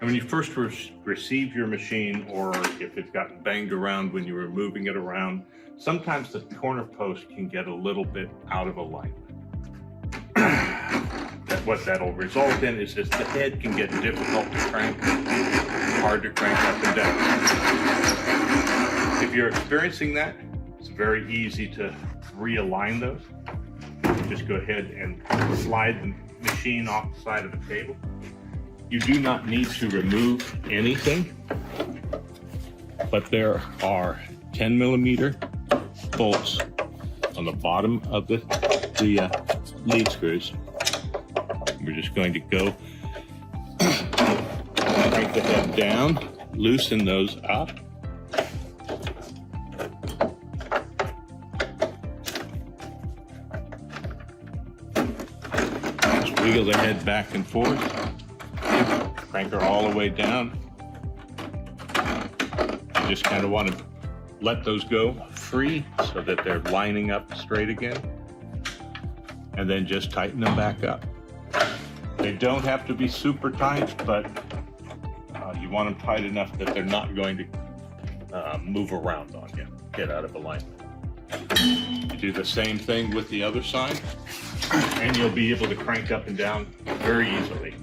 And when you first receive your machine, or if it's gotten banged around when you were moving it around, sometimes the corner post can get a little bit out of alignment. What that'll result in is that the head can get difficult to crank, hard to crank up and down. If you're experiencing that, it's very easy to realign those. Just go ahead and slide the machine off the side of the table. You do not need to remove anything, but there are 10mm bolts on the bottom of the lead screws. We're just going to go crank the head down, loosen those up. Just wiggle the head back and forth. Crank her all the way down. You just kind of want to let those go free so that they're lining up straight again. And then just tighten them back up. They don't have to be super tight, but you want them tight enough that they're not going to move around on you, get out of alignment. You do the same thing with the other side, and you'll be able to crank up and down very easily.